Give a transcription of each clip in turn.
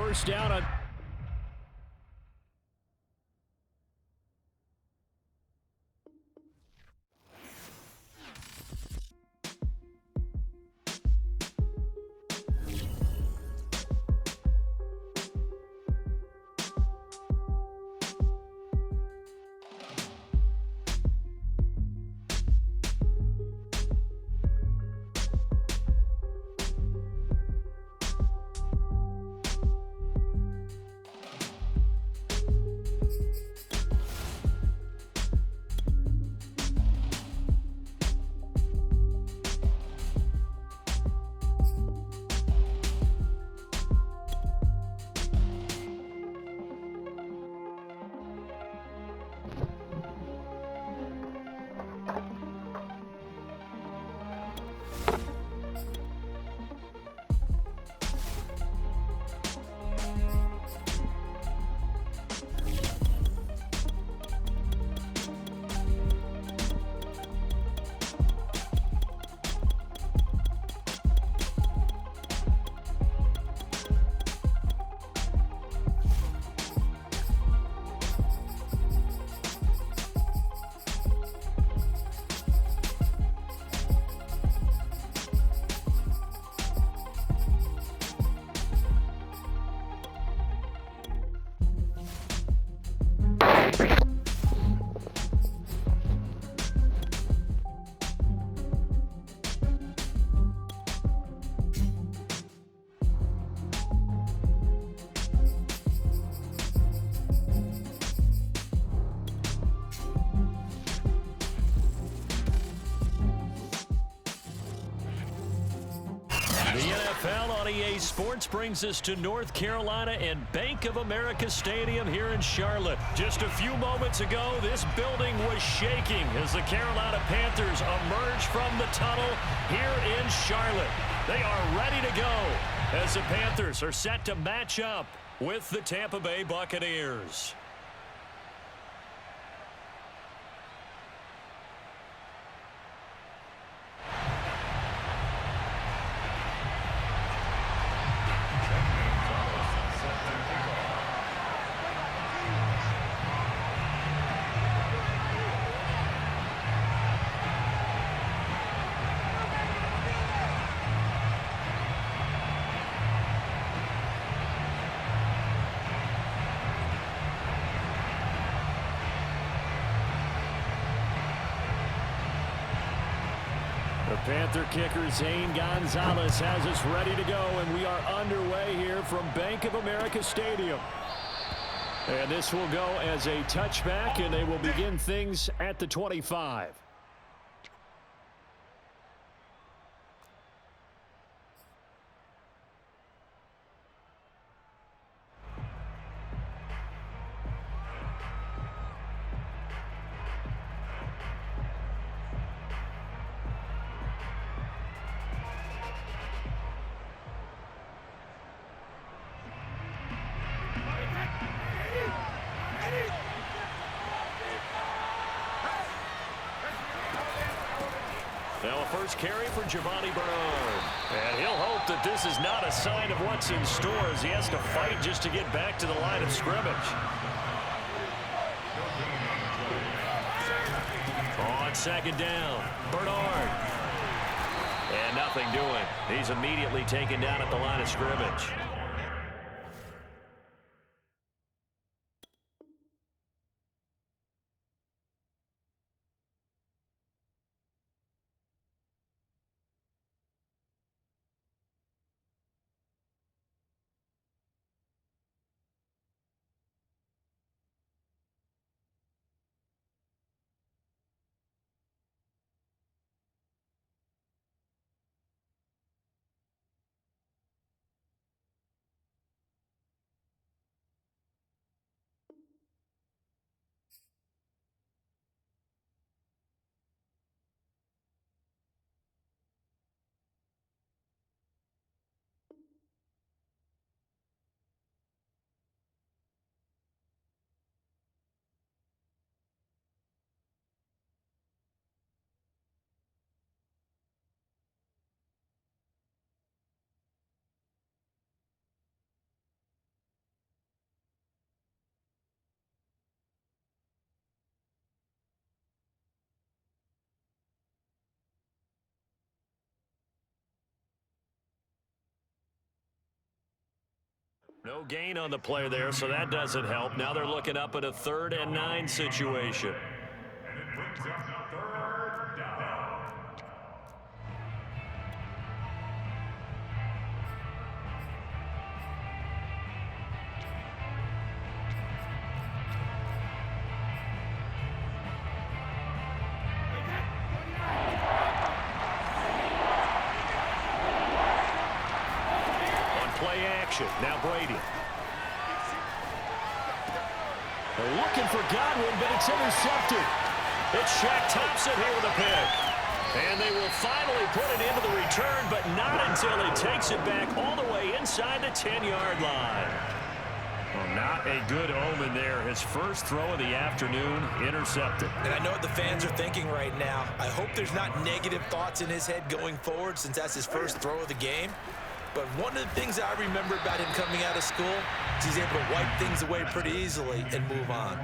first down on... The NFL on EA Sports brings us to North Carolina and Bank of America Stadium here in Charlotte. Just a few moments ago, this building was shaking as the Carolina Panthers emerge from the tunnel here in Charlotte. They are ready to go as the Panthers are set to match up with the Tampa Bay Buccaneers. The Panther kicker Zane Gonzalez has us ready to go, and we are underway here from Bank of America Stadium. And this will go as a touchback, and they will begin things at the 25. Now a first carry for Giovanni Bernard. And he'll hope that this is not a sign of what's in store as he has to fight just to get back to the line of scrimmage. On second down, Bernard. And nothing doing. He's immediately taken down at the line of scrimmage. No gain on the play there, so that doesn't help. Now they're looking up at a 3rd and 9 situation. And it brings up 3rd down. Play action. Now Brady. They're looking for Godwin, but it's intercepted. It's Shaq Thompson here with a pick. And they will finally put it into the return, but not until he takes it back all the way inside the 10-yard line. Well, not a good omen there. His first throw of the afternoon, intercepted. And I know what the fans are thinking right now. I hope there's not negative thoughts in his head going forward since that's his first throw of the game. But one of the things I remember about him coming out of school is he's able to wipe things away pretty easily and move on.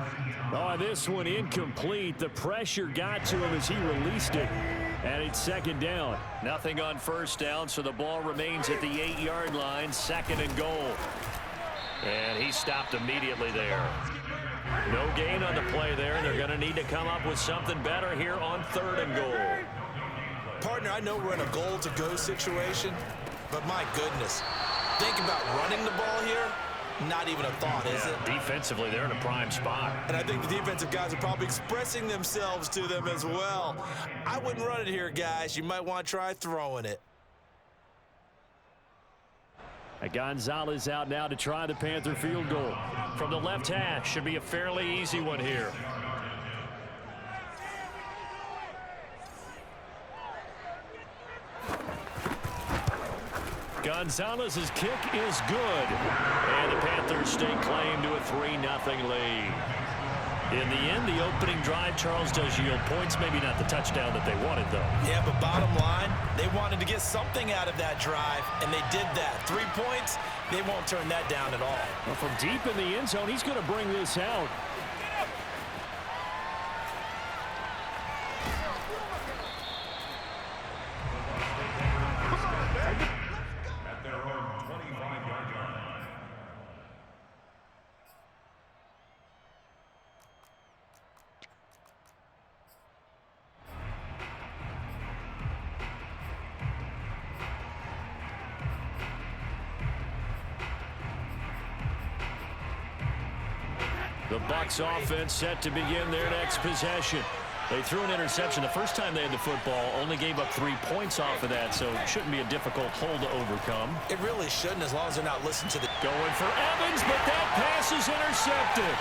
Oh, this one incomplete. The pressure got to him as he released it. And it's 2nd down. Nothing on 1st down, so the ball remains at the 8-yard line, 2nd and goal. And he stopped immediately there. No gain on the play there. They're going to need to come up with something better here on 3rd and goal. Partner, I know we're in a goal-to-go situation, but my goodness, think about running the ball here. Not even a thought, is it? Defensively, they're in a prime spot. And I think the defensive guys are probably expressing themselves to them as well. I wouldn't run it here, guys. You might want to try throwing it. Gonzalez out now to try the Panther field goal. From the left hash, should be a fairly easy one here. Gonzalez's kick is good. And the Panthers stake claim to a 3-0 lead. In the end, the opening drive, Charles, does yield points. Maybe not the touchdown that they wanted, though. Yeah, but bottom line, they wanted to get something out of that drive, and they did that. 3 points, they won't turn that down at all. Well, from deep in the end zone, he's going to bring this out. At their own 25-yard line. The Bucs offense set to begin their next possession. They threw an interception the first time they had the football, only gave up 3 points off of that, so it shouldn't be a difficult hole to overcome. It really shouldn't, as long as they're not listening to the... Going for Evans, but that pass is intercepted.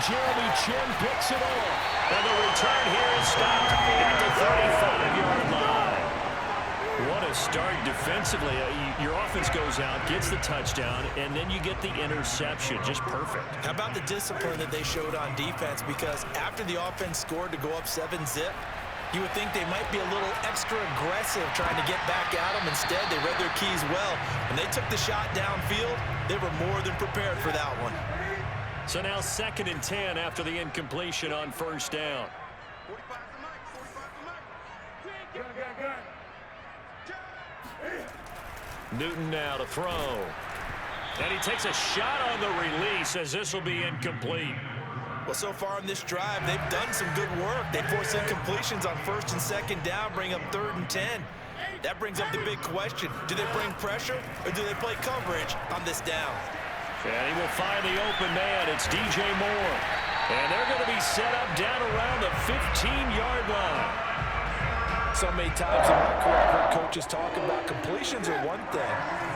Jeremy Chin picks it off. And the return here is stopped at the 35-yard line. What a start defensively. Your offense goes out, gets the touchdown, and then you get the interception. Just perfect. How about the discipline that they showed on defense? Because after the offense scored to go up 7-zip, you would think they might be a little extra aggressive trying to get back at them. Instead, they read their keys well. When they took the shot downfield, they were more than prepared for that one. So now 2nd and 10 after the incompletion on 1st down. Newton now to throw. And he takes a shot on the release as this will be incomplete. Well, so far in this drive, they've done some good work. They force incompletions on 1st and 2nd down, bring up 3rd and 10. That brings up the big question. Do they bring pressure or do they play coverage on this down? And he will find the open man. It's DJ Moore. And they're going to be set up down around the 15-yard line. So many times in my career, I've heard coaches talk about completions are one thing.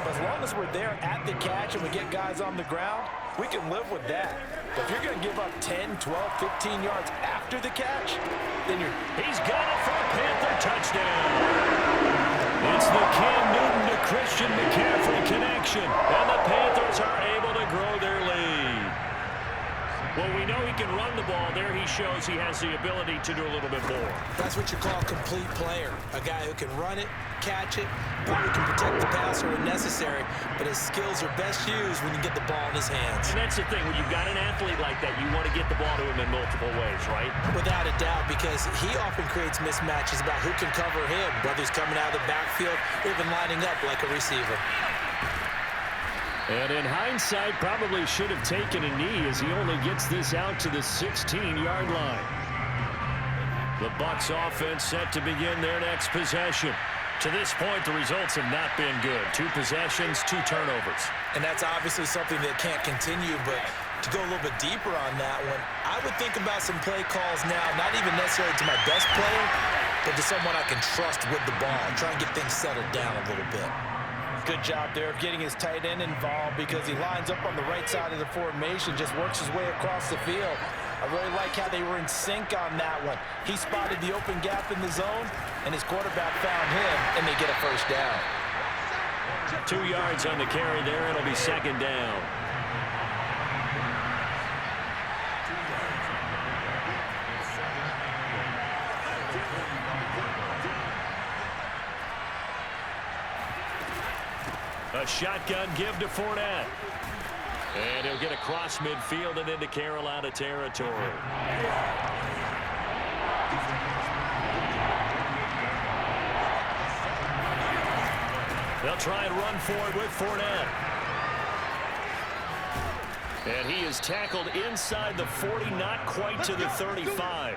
But as long as we're there at the catch and we get guys on the ground, we can live with that. But if you're going to give up 10, 12, 15 yards after the catch, then you're... He's got it for a Panther touchdown. It's the Cam Newton to Christian McCaffrey connection. And the Panthers are able to grow their lead. Well, we know he can run the ball. There he shows he has the ability to do a little bit more. That's what you call a complete player. A guy who can run it, catch it, probably can protect the passer when necessary, but his skills are best used when you get the ball in his hands. And that's the thing. When you've got an athlete like that, you want to get the ball to him in multiple ways, right? Without a doubt, because he often creates mismatches about who can cover him, whether he's coming out of the backfield or even lining up like a receiver. And in hindsight, probably should have taken a knee as he only gets this out to the 16-yard line. The Bucs offense set to begin their next possession. To this point, the results have not been good. 2 possessions, 2 turnovers. And that's obviously something that can't continue, but to go a little bit deeper on that one, I would think about some play calls now, not even necessarily to my best player, but to someone I can trust with the ball and try and get things settled down a little bit. Good job there of getting his tight end involved because he lines up on the right side of the formation, just works his way across the field. I really like how they were in sync on that one. He spotted the open gap in the zone, and his quarterback found him, and they get a first down. 2 yards on the carry there. It'll be second down. A shotgun give to Fournette. And he'll get across midfield and into Carolina territory. They'll try and run forward with Fournette. And he is tackled inside the 40, not quite to the 35.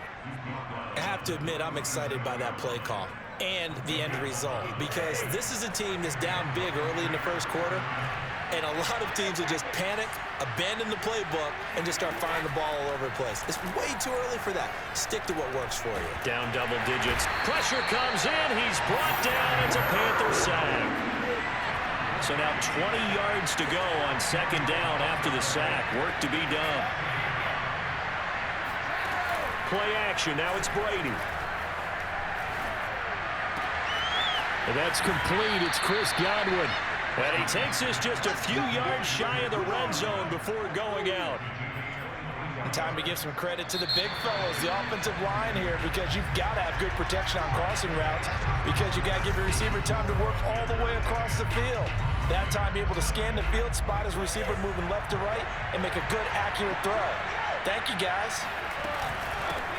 I have to admit, I'm excited by that play call and the end result because this is a team that's down big early in the first quarter, and a lot of teams will just panic, abandon the playbook, and just start firing the ball all over the place. It's way too early for that. Stick to what works for you. Down double digits. Pressure comes in. He's brought down. It's a Panther sack. So now 20 yards to go on second down after the sack. Work to be done. Play action. Now it's Brady. And that's complete. It's Chris Godwin. And he takes this just a few yards shy of the red zone before going out. Time to give some credit to the big fellas, the offensive line here, because you've got to have good protection on crossing routes because you got to give your receiver time to work all the way across the field. That time, be able to scan the field, spot his receiver moving left to right, and make a good, accurate throw. Thank you, guys.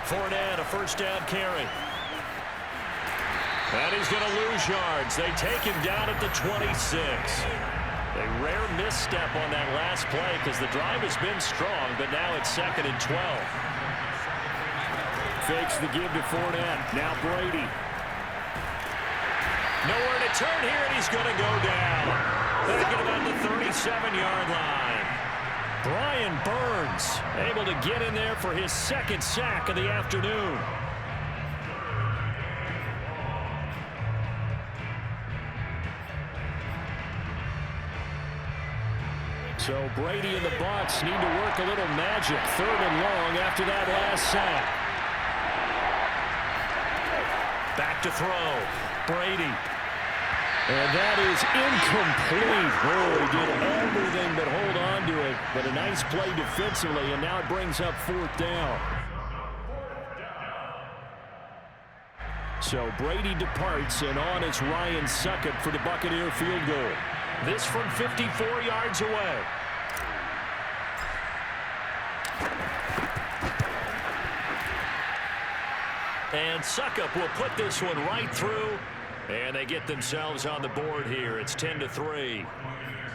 Fournette, a first down carry. And he's going to lose yards. They take him down at the 26. A rare misstep on that last play because the drive has been strong, but now it's second and 12. Fakes the give to Fournette. Now Brady. Nowhere to turn here, and he's going to go down. Back at about the 37-yard line. Brian Burns able to get in there for his second sack of the afternoon. So Brady and the Bucs need to work a little magic. Third and long after that last sack. Back to throw. Brady. And that is incomplete. Oh, he did everything but hold on to it. But a nice play defensively, and now it brings up fourth down. So Brady departs, and on is Ryan Succop for the Buccaneer field goal. This from 54 yards away. And Succop will put this one right through. And they get themselves on the board here. It's 10-3.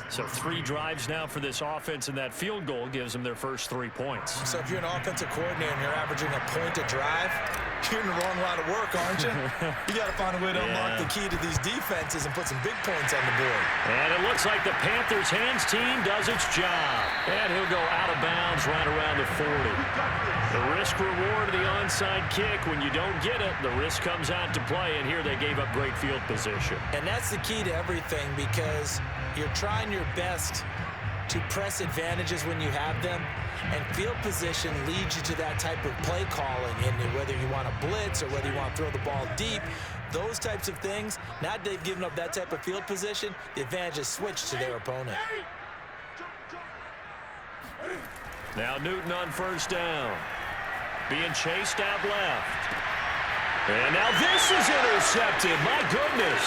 So 3 drives now for this offense, and that field goal gives them their first 3 points. So if you're an offensive coordinator and you're averaging a point a drive, you're in the wrong line of work, aren't you? You got to find a way to unlock the key to these defenses and put some big points on the board. And it looks like the Panthers' hands team does its job. And he'll go out of bounds right around the 40. The risk-reward of the onside kick, when you don't get it, the risk comes out to play, and here they gave up great field position. And that's the key to everything because you're trying your best to press advantages when you have them, and field position leads you to that type of play calling, and whether you want to blitz or whether you want to throw the ball deep, those types of things. Now they've given up that type of field position, the advantage is switched to their opponent. Now Newton on first down. Being chased out left. And now this is intercepted. My goodness.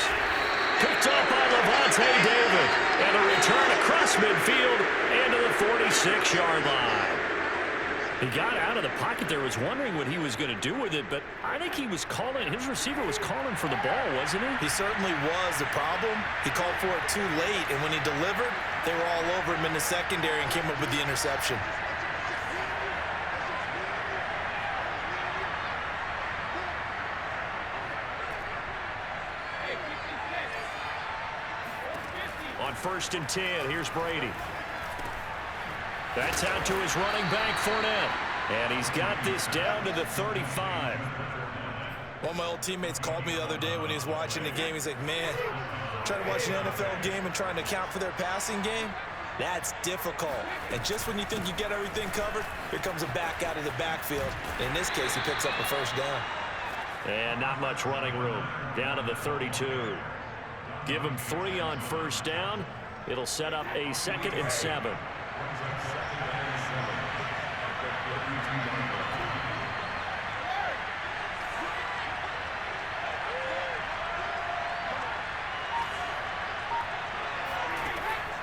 Picked up by Levante David. And a return across midfield into the 46-yard line. He got out of the pocket there, was wondering what he was going to do with it, but I think he was calling, his receiver was calling for the ball, wasn't he? He certainly was. The problem, he called for it too late, and when he delivered, they were all over him in the secondary and came up with the interception. On 1st and 10, here's Brady. That's out to his running back, Fournette. And he's got this down to the 35. One of my old teammates called me the other day when he was watching the game. He's like, man, trying to watch an NFL game and trying to account for their passing game, that's difficult. And just when you think you get everything covered, here comes a back out of the backfield. In this case, he picks up a first down. And not much running room. Down to the 32. Give him 3 on 1st down. It'll set up a 2nd and 7.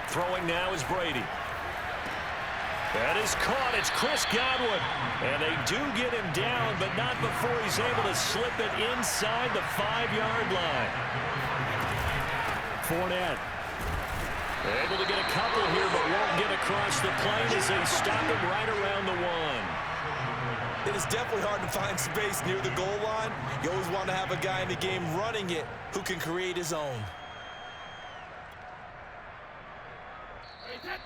Throwing now is Brady. That is caught. It's Chris Godwin. And they do get him down, but not before he's able to slip it inside the 5-yard line. Fournette. Able to get a couple here, but won't get across the plane as they stop him right around the 1. It is definitely hard to find space near the goal line. You always want to have a guy in the game running it who can create his own.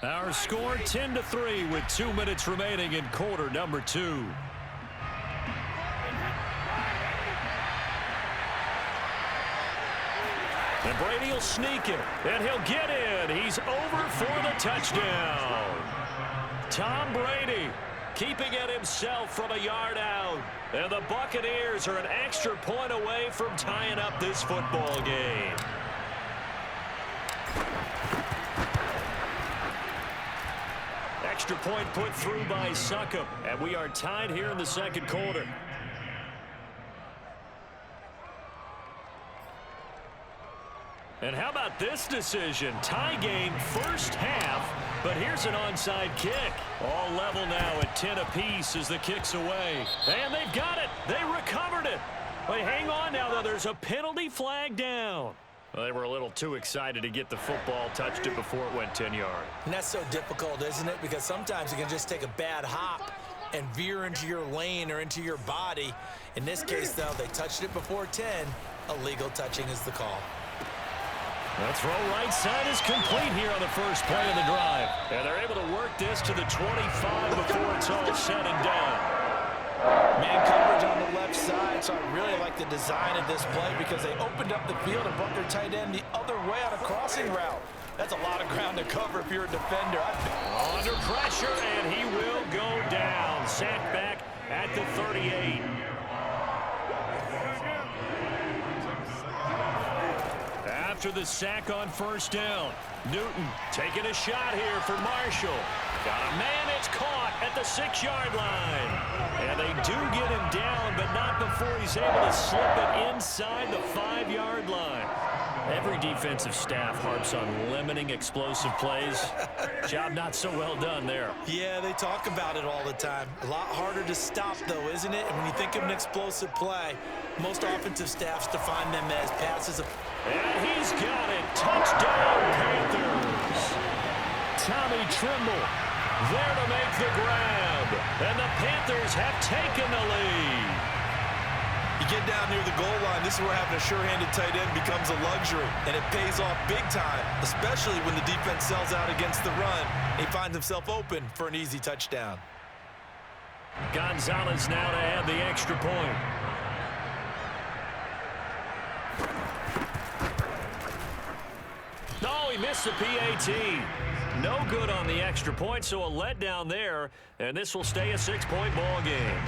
Our score 10-3 with 2 minutes remaining in quarter number 2. And Brady will sneak it, and he'll get in. He's over for the touchdown. Tom Brady keeping it himself from a yard out. And the Buccaneers are an extra point away from tying up this football game. Extra point put through by Succop, and we are tied here in the 2nd quarter. And how about this decision? Tie game 1st half, but here's an onside kick. All level now at 10 apiece as the kick's away. And they've got it. They recovered it. But hang on now, though. There's a penalty flag down. Well, they were a little too excited to get the football, touched it before it went 10 yards. And that's so difficult, isn't it? Because sometimes you can just take a bad hop and veer into your lane or into your body. In this case, though, they touched it before 10. Illegal touching is the call. The throw right side is complete here on the first play of the drive. And they're able to work this to the 25 before it's all said and done. Man coverage on the left side, so I really like the design of this play because they opened up the field and brought their tight end the other way on a crossing route. That's a lot of ground to cover if you're a defender. Under pressure, and he will go down. Sacked back at the 38. After the sack on 1st down, Newton taking a shot here for Marshall. Got a man, it's caught at the 6-yard line. And they do get him down, but not before he's able to slip it inside the 5-yard line. Every defensive staff harps on limiting explosive plays. Job not so well done there. Yeah, they talk about it all the time. A lot harder to stop, though, isn't it? And when you think of an explosive play, most offensive staffs define them as passes. And he's got it. Touchdown, Panthers. Tommy Tremble there to make the grab. And the Panthers have taken the lead. You get down near the goal line, this is where having a sure-handed tight end becomes a luxury, and it pays off big time, especially when the defense sells out against the run, and he finds himself open for an easy touchdown. Gonzalez now to add the extra point. No, he missed the PAT. No good on the extra point, so a letdown there, and this will stay a 6-point ball game.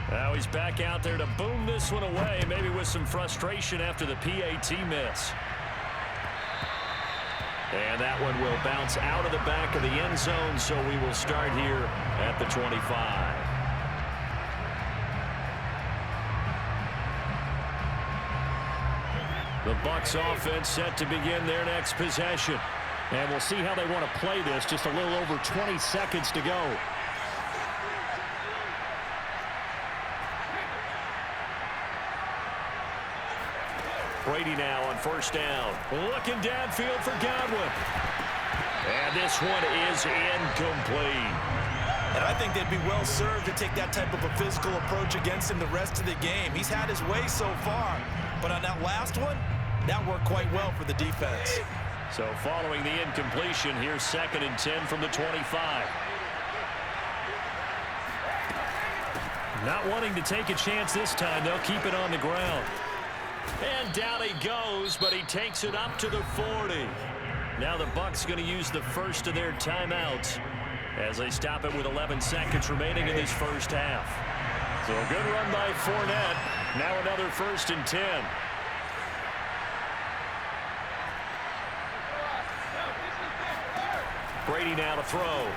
Now he's back out there to boom this one away, maybe with some frustration after the PAT miss. And that one will bounce out of the back of the end zone, so we will start here at the 25. The Bucs offense set to begin their next possession. And we'll see how they want to play this. Just a little over 20 seconds to go. Brady now on first down. Looking downfield for Godwin. And this one is incomplete. And I think they'd be well served to take that type of a physical approach against him the rest of the game. He's had his way so far. But on that last one, that worked quite well for the defense. So following the incompletion, here's 2nd and 10 from the 25. Not wanting to take a chance this time. They'll keep it on the ground. And down he goes, but he takes it up to the 40. Now the Bucs going to use the first of their timeouts as they stop it with 11 seconds remaining in this first half. So a good run by Fournette. Now another 1st and 10. Brady now to throw.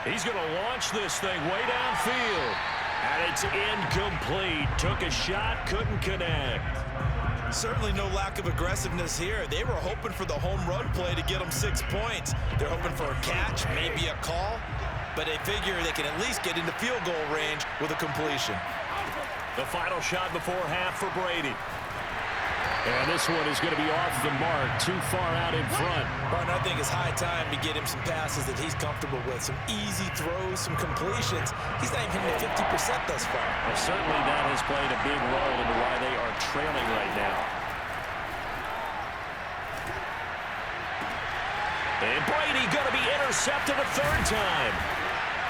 He's going to launch this thing way downfield. And it's incomplete. Took a shot, couldn't connect. Certainly no lack of aggressiveness here. They were hoping for the home run play to get them 6 points. They're hoping for a catch, maybe a call, but they figure they can at least get into field goal range with a completion. The final shot before half for Brady. And this one is going to be off the mark, too far out in front. Martin, I think it's high time to get him some passes that he's comfortable with, some easy throws, some completions. He's not even hitting 50% thus far. Well, certainly that has played a big role into why they are trailing right now. And Brady going to be intercepted a 3rd time.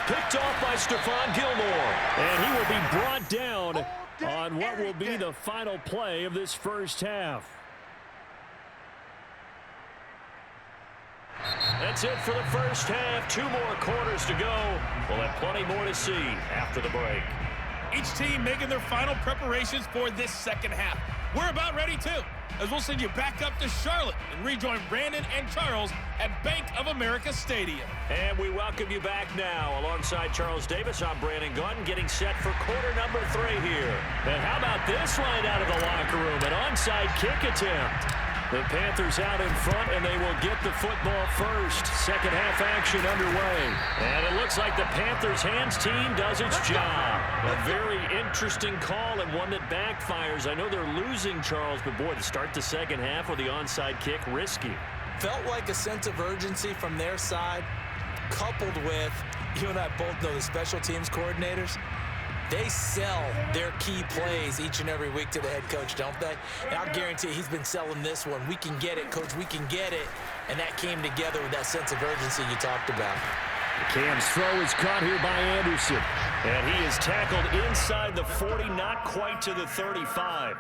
Picked off by Stephon Gilmore. And he will be brought down on what will be the final play of this first half. That's it for the first half. 2 more quarters to go. We'll have plenty more to see after the break. Each team making their final preparations for this second half. We're about ready too, as we'll send you back up to Charlotte and rejoin Brandon and Charles at Bank of America Stadium. And we welcome you back now. Alongside Charles Davis, I'm Brandon Gaudin, getting set for quarter number 3 here. And how about this line out of the locker room? An onside kick attempt. The Panthers out in front, and they will get the football first. Second half action underway. And it looks like the Panthers hands team does its job. A very interesting call and one that backfires. I know they're losing, Charles, but boy, to start the second half with the onside kick, risky. Felt like a sense of urgency from their side, coupled with, you and I both know the special teams coordinators, they sell their key plays each and every week to the head coach, don't they? And I'll guarantee he's been selling this one. We can get it, coach, we can get it. And that came together with that sense of urgency you talked about. Cam's throw is caught here by Anderson. And he is tackled inside the 40, not quite to the 35.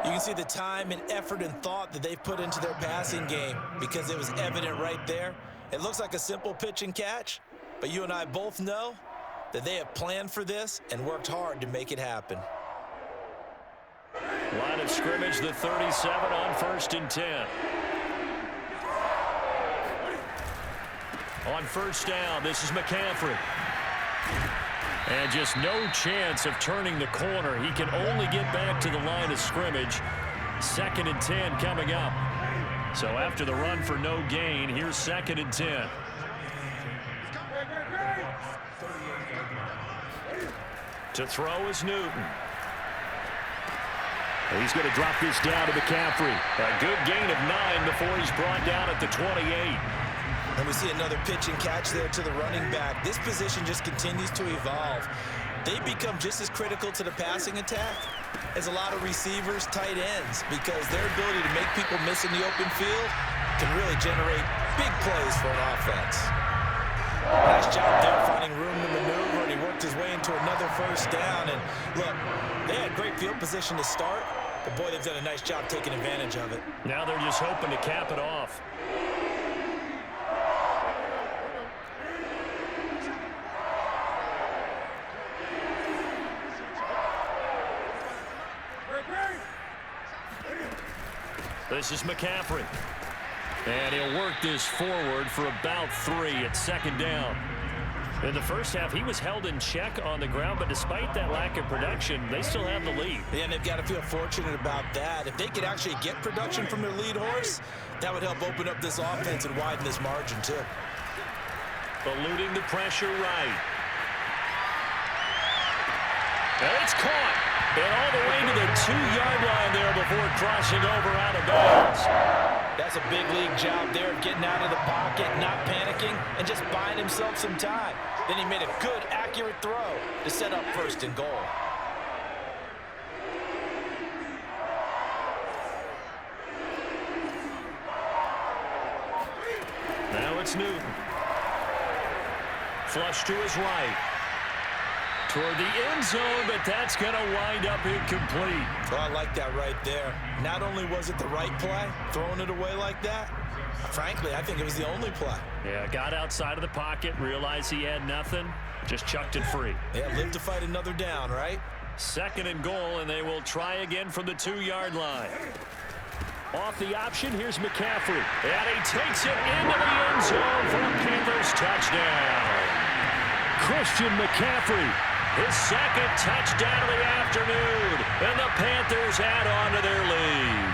You can see the time and effort and thought that they've put into their passing game because it was evident right there. It looks like a simple pitch and catch, but you and I both know that they have planned for this and worked hard to make it happen. Line of scrimmage, the 37 on 1st and 10. On first down, this is McCaffrey. And just no chance of turning the corner. He can only get back to the line of scrimmage. 2nd and 10 coming up. So after the run for no gain, here's 2nd and 10. To throw is Newton. He's going to drop this down to McCaffrey. A good gain of 9 before he's brought down at the 28. And we see another pitch and catch there to the running back. This position just continues to evolve. They become just as critical to the passing attack as a lot of receivers, tight ends, because their ability to make people miss in the open field can really generate big plays for an offense. Nice job there finding room to maneuver, and he worked his way into another first down. And look, they had great field position to start, but boy, they've done a nice job taking advantage of it. Now they're just hoping to cap it off. This is McCaffrey. And he'll work this forward for about 3 at 2nd down. In the first half, he was held in check on the ground, but despite that lack of production, they still have the lead. Yeah, and they've got to feel fortunate about that. If they could actually get production from their lead horse, that would help open up this offense and widen this margin, too. Eluding the pressure right. And it's caught. And all the way to the 2-yard line there before crossing over out of bounds. That's a big league job there of getting out of the pocket, not panicking, and just buying himself some time. Then he made a good, accurate throw to set up 1st and goal. Now it's Newton. Flush to his right. Toward the end zone, but that's going to wind up incomplete. Well, I like that right there. Not only was it the right play, throwing it away like that, frankly, I think it was the only play. Yeah, got outside of the pocket, realized he had nothing, just chucked it free. Yeah, live to fight another down, right? 2nd and goal, and they will try again from the 2-yard line. Off the option, here's McCaffrey. And he takes it into the end zone for a Panthers touchdown. Christian McCaffrey, his 2nd touchdown of the afternoon, and the Panthers add on to their lead.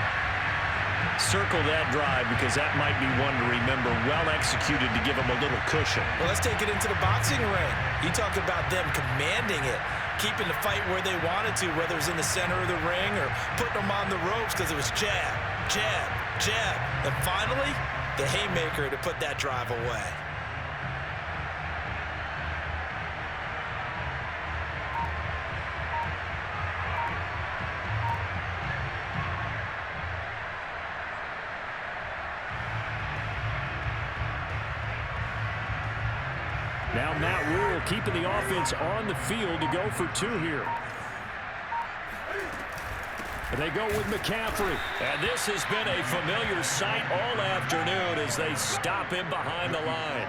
Circle that drive because that might be one to remember. Well executed to give them a little cushion. Well, let's take it into the boxing ring. You talk about them commanding it, keeping the fight where they wanted to, whether it's in the center of the ring or putting them on the ropes because it was jab, jab, jab. And finally, the haymaker to put that drive away. Now Matt Rule keeping the offense on the field to go for 2 here. And they go with McCaffrey. And this has been a familiar sight all afternoon as they stop him behind the line.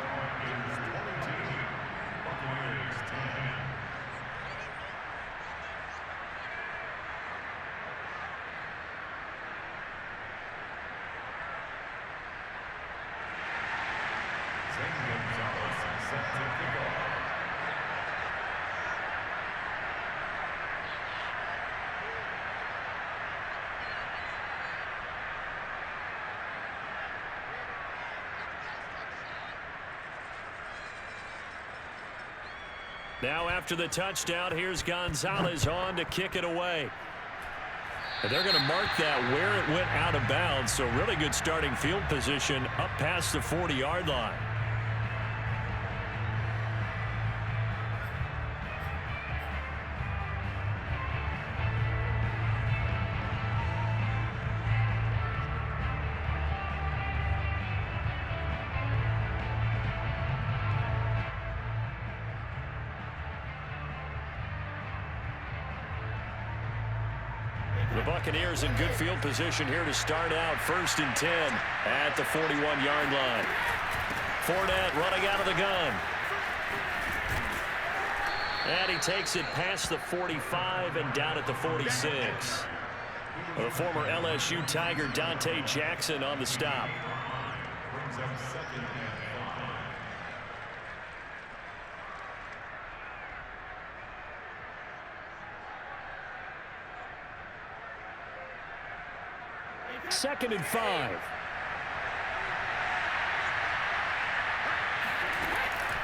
Now after the touchdown, here's Gonzalez on to kick it away. And they're going to mark that where it went out of bounds, so really good starting field position up past the 40-yard line. The Buccaneers in good field position here to start out 1st and 10 at the 41-yard line. Fournette running out of the gun. And he takes it past the 45 and down at the 46. The former LSU Tiger Dante Jackson on the stop. Brings up 2nd and 5. Second and 5.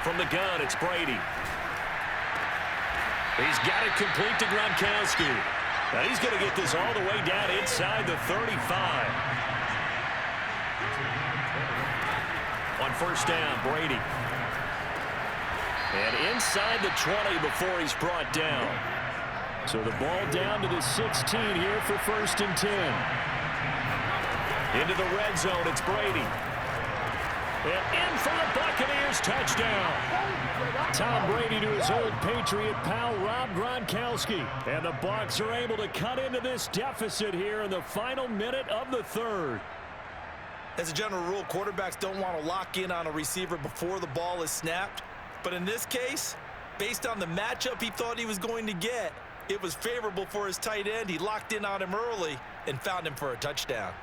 From the gun, it's Brady. He's got it complete to Gronkowski. Now he's going to get this all the way down inside the 35. On 1st down, Brady. And inside the 20 before he's brought down. So the ball down to the 16 here for 1st and 10. Into the red zone, it's Brady. And in for the Buccaneers, touchdown. Tom Brady to his old Patriot pal, Rob Gronkowski. And the Bucs are able to cut into this deficit here in the final minute of the 3rd. As a general rule, quarterbacks don't want to lock in on a receiver before the ball is snapped. But in this case, based on the matchup he thought he was going to get, it was favorable for his tight end. He locked in on him early and found him for a touchdown.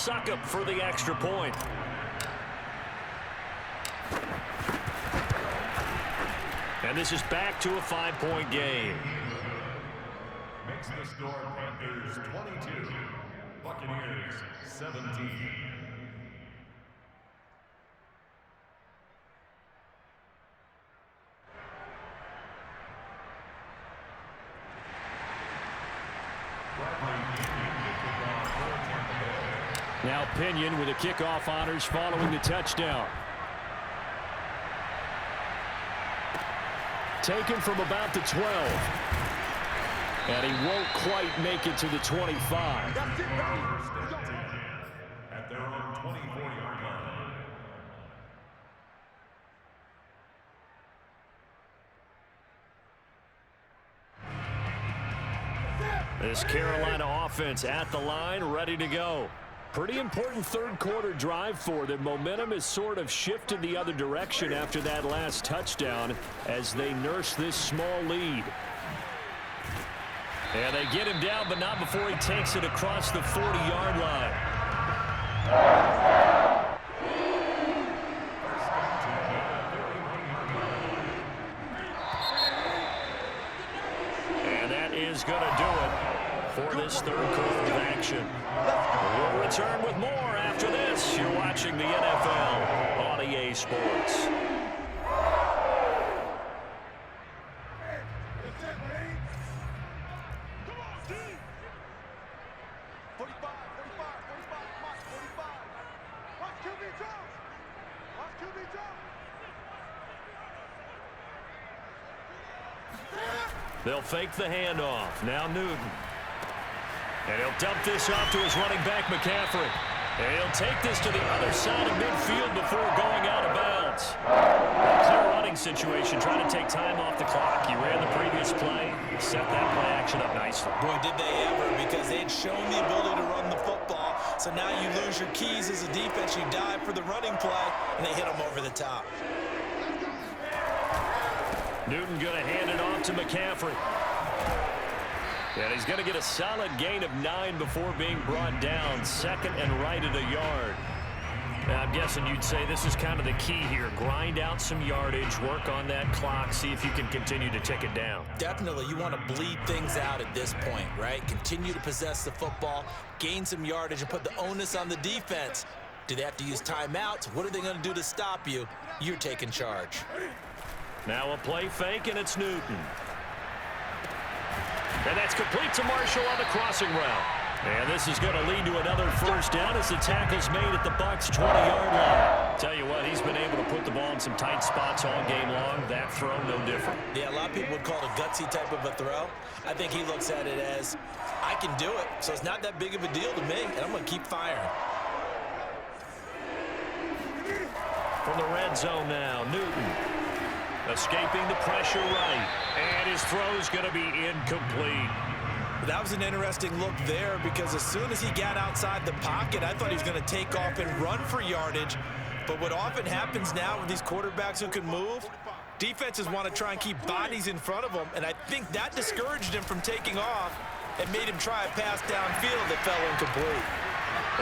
suck up for the extra point. And this is back to a 5-point game. Makes the score Panthers 22, Buccaneers 17. Now Pinion with the kickoff honors following the touchdown. Taken from about the 12. And he won't quite make it to the 25. At their own 24-yard line. This Carolina offense at the line, ready to go. Pretty important third quarter drive for them. Momentum has sort of shifted the other direction after that last touchdown as they nurse this small lead. And they get him down, but not before he takes it across the 40-yard line. And that is going to do it for this third quarter of action. We'll return with more after this. You're watching the NFL on EA Sports. They'll fake the handoff. Now Newton. And he'll dump this off to his running back, McCaffrey. And he'll take this to the other side of midfield before going out of bounds. A clear running situation, trying to take time off the clock. He ran the previous play, set that play action up nicely. Boy, did they ever, because they'd shown the ability to run the football. So now you lose your keys as a defense. You dive for the running play, and they hit them over the top. Newton going to hand it off to McCaffrey. And he's going to get a solid gain of 9 before being brought down. Second and right at a yard. Now, I'm guessing you'd say this is kind of the key here. Grind out some yardage, work on that clock, see if you can continue to tick it down. Definitely, you want to bleed things out at this point, right? Continue to possess the football, gain some yardage, and put the onus on the defense. Do they have to use timeouts? What are they going to do to stop you? You're taking charge. Now a play fake, and it's Newton. And that's complete to Marshall on the crossing route. And this is going to lead to another first down as the tackle's made at the Bucs' 20-yard line. Tell you what, he's been able to put the ball in some tight spots all game long. That throw, no different. Yeah, a lot of people would call it a gutsy type of a throw. I think he looks at it as, I can do it, so it's not that big of a deal to me, and I'm going to keep firing. From the red zone now, Newton. Escaping the pressure right. And his throw's going to be incomplete. That was an interesting look there because as soon as he got outside the pocket, I thought he was going to take off and run for yardage. But what often happens now with these quarterbacks who can move, defenses want to try and keep bodies in front of them. And I think that discouraged him from taking off and made him try a pass downfield that fell incomplete.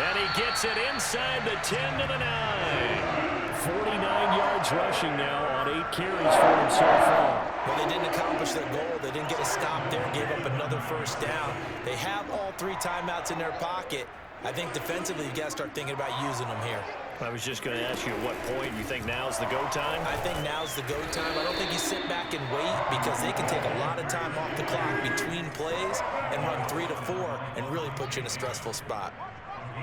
And he gets it inside the 10 to the 9. 49 yards rushing now on 8 carries for him so far. Well, they didn't accomplish their goal. They didn't get a stop there, gave up another first down. They have all 3 timeouts in their pocket. I think defensively, you got to start thinking about using them here. I was just going to ask you at what point you think now's the go time? I think now's the go time. I don't think you sit back and wait because they can take a lot of time off the clock between plays and run 3 to 4 and really put you in a stressful spot.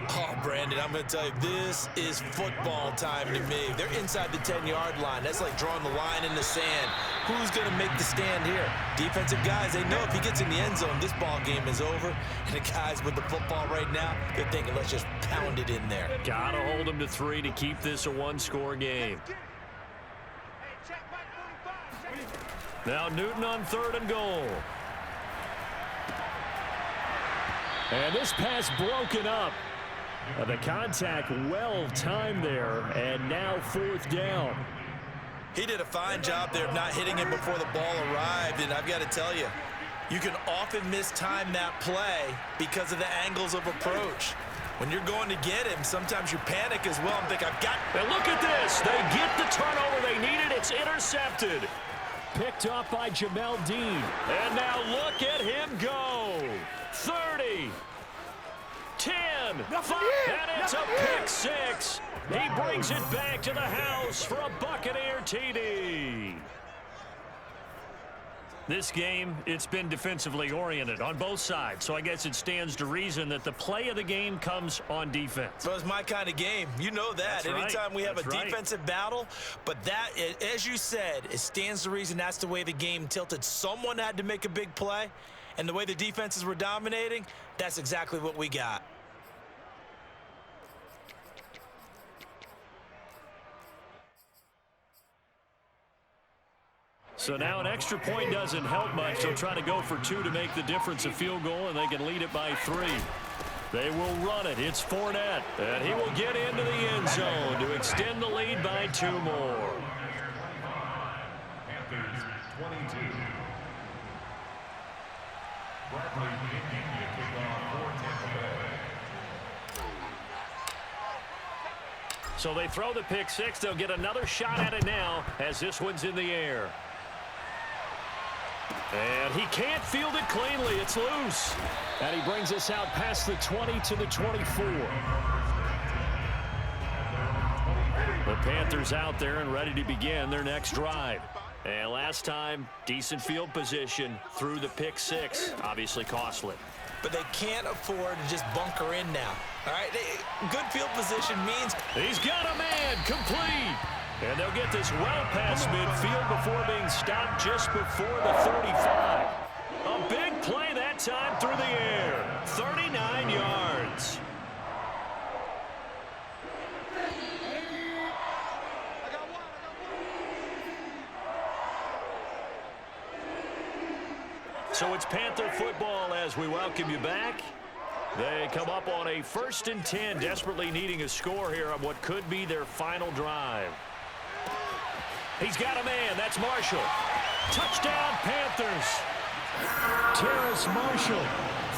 Oh, Brandon, I'm going to tell you, this is football time to me. They're inside the 10-yard line. That's like drawing the line in the sand. Who's going to make the stand here? Defensive guys, they know if he gets in the end zone, this ball game is over. And the guys with the football right now, they're thinking, let's just pound it in there. Got to hold him to 3 to keep this a one-score game. Now Newton on 3rd and goal. And this pass broken up. The contact well timed there, and now 4th down. He did a fine job there of not hitting him before the ball arrived, and I've got to tell you, you can often mistime that play because of the angles of approach. When you're going to get him, sometimes you panic as well and think, I've got... And look at this. They get the turnover they needed. It's intercepted. Picked up by Jamel Dean. And now look at him go. 30. 10. 5. And it's a pick six. He brings it back to the house for a Buccaneer TD. This game, it's been defensively oriented on both sides, so I guess it stands to reason that the play of the game comes on defense. So it's my kind of game. You know that. That's Anytime we have That's a defensive battle, but that, as you said, it stands to reason that's the way the game tilted. Someone had to make a big play, and the way the defenses were dominating, that's exactly what we got. So now an extra point doesn't help much. They'll try to go for 2 to make the difference a field goal, and they can lead it by 3. They will run it. It's Fournette, and he will get into the end zone to extend the lead by 2 more. Panthers 22. Bradley India kickoff for Tampa Bay. So they throw the pick six. They'll get another shot at it now as this one's in the air. And he can't field it cleanly. It's loose. And he brings us out past the 20 to the 24. The Panthers out there and ready to begin their next drive. And last time, decent field position through the pick six. Obviously costly. But they can't afford to just bunker in now. All right, good field position means... He's got a man, complete. And they'll get this well past midfield before being stopped just before the 35. A big play that time through the air. 39 yards. So it's Panther football as we welcome you back. They come up on a 1st and 10, desperately needing a score here on what could be their final drive. He's got a man. That's Marshall. Touchdown, Panthers. Terrace Marshall,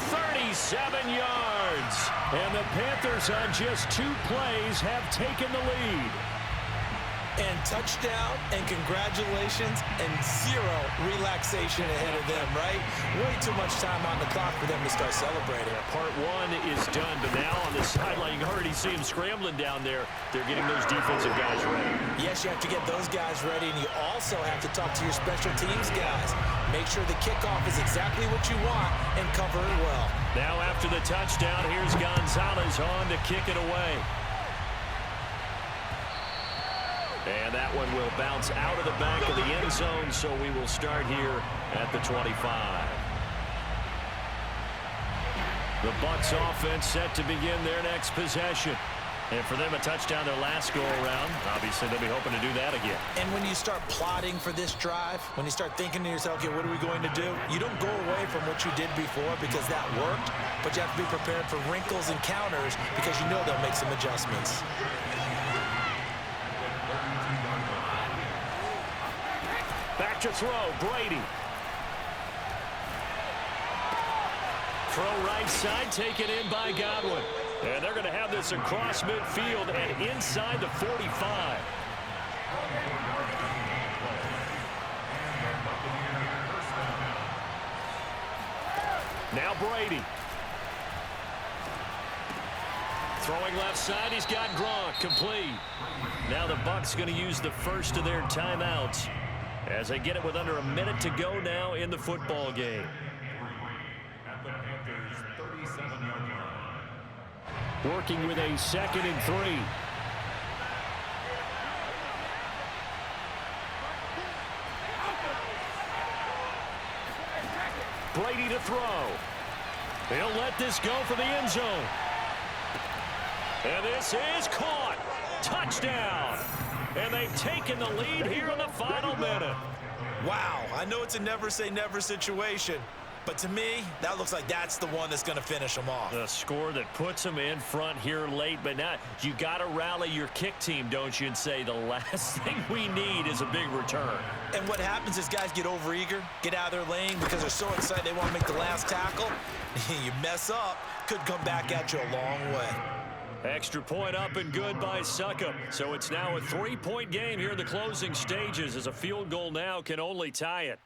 37 yards. And the Panthers on just 2 plays have taken the lead. And touchdown, and congratulations, and 0 relaxation ahead of them, right? Way too much time on the clock for them to start celebrating. Part 1 is done, but now on the sideline, you already see him scrambling down there. They're getting those defensive guys ready. Yes, you have to get those guys ready, and you also have to talk to your special teams guys. Make sure the kickoff is exactly what you want and cover it well. Now after the touchdown, here's Gonzalez on to kick it away. And that one will bounce out of the back of the end zone, so we will start here at the 25. The Bucs offense set to begin their next possession. And for them, a touchdown their last go-around. Obviously, they'll be hoping to do that again. And when you start plotting for this drive, when you start thinking to yourself, okay, what are we going to do? You don't go away from what you did before because that worked, but you have to be prepared for wrinkles and counters because you know they'll make some adjustments. Back to throw, Brady. Throw right side, taken in by Godwin. And they're going to have this across midfield and inside the 45. Now Brady. Throwing left side, he's got Gronk, complete. Now the Bucs going to use the first of their timeouts as they get it with under a minute to go now in the football game. At the Panthers' 37-yard line. Working with a 2nd and 3. Brady to throw. He'll let this go for the end zone. And this is caught. Touchdown. And they've taken the lead here in the final minute. Wow, I know it's a never say never situation, But to me, that looks like that's the one that's going to finish them off. The score that puts them in front here late, but now you got to rally your kick team, don't you, and say the last thing we need is a big return. And what happens is guys get overeager, get out of their lane because they're so excited they want to make the last tackle. You mess up, could come back at you a long way. Extra point up and good by Succop. So it's now a 3-point game here in the closing stages, as a field goal now can only tie it.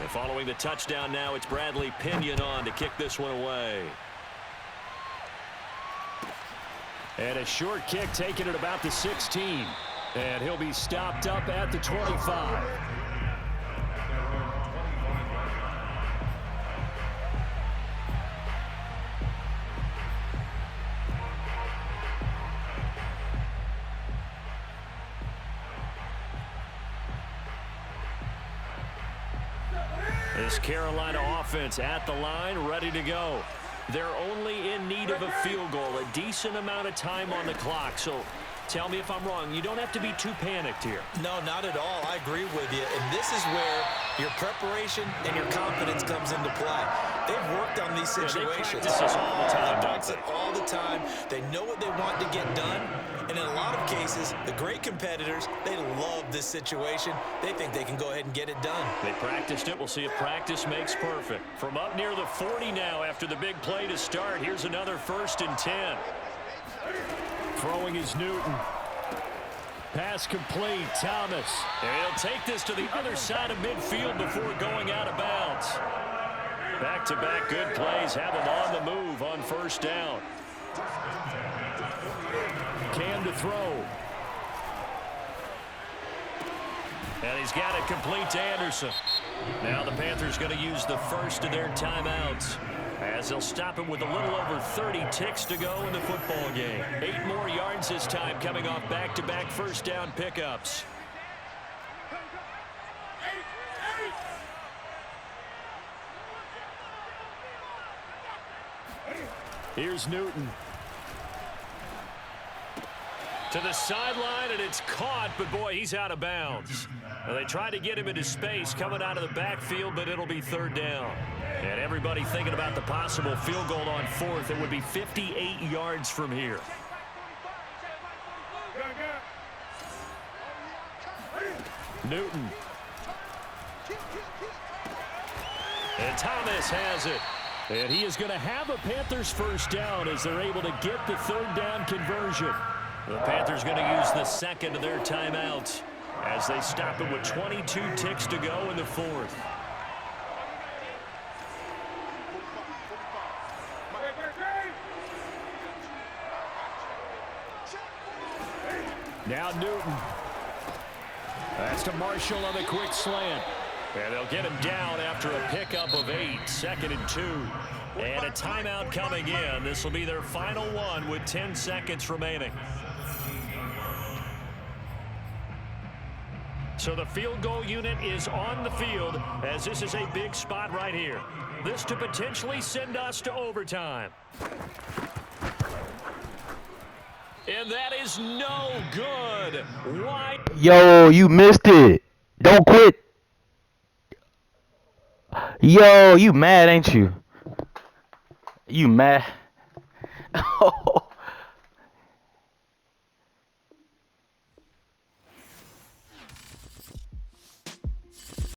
And following the touchdown now, it's Bradley Pinion on to kick this one away. And a short kick taken at about the 16. And he'll be stopped up at the 25. This Carolina offense at the line, ready to go. They're only in need of a field goal, a decent amount of time on the clock. So tell me if I'm wrong. You don't have to be too panicked here. No, not at all. I agree with you. And this is where your preparation and your confidence comes into play. They've worked on these situations. They practice this all the time. They practice it all the time. They know what they want to get done. And in a lot of cases, the great competitors, they love this situation. They think they can go ahead and get it done. They practiced it. We'll see if practice makes perfect. From up near the 40 now after the big play to start. Here's another 1st and 10. Throwing is Newton. Pass complete, Thomas. And he'll take this to the other side of midfield before going out of bounds. Back-to-back good plays have him on the move on 1st down. Cam to throw. And he's got it complete to Anderson. Now the Panthers going to use the first of their timeouts, as they'll stop him with a little over 30 ticks to go in the football game. 8 more yards this time, coming off back-to-back 1st down pickups. Here's Newton. To the sideline, and it's caught, but boy, he's out of bounds. Now, they tried to get him into space coming out of the backfield, but it'll be 3rd down. And everybody thinking about the possible field goal on 4th. It would be 58 yards from here. Newton. And Thomas has it. And he is going to have a Panthers 1st down as they're able to get the 3rd down conversion. The Panthers going to use the 2nd of their timeouts as they stop it with 22 ticks to go in the 4th. Now Newton. That's to Marshall on the quick slant. And they'll get him down after a pickup of 8, 2nd and 2. And a timeout coming in. This will be their final one with 10 seconds remaining. So the field goal unit is on the field, as this is a big spot right here. This to potentially send us to overtime. And that is no good. Why? Yo, you missed it. Don't quit. Yo, you mad, ain't you? You mad?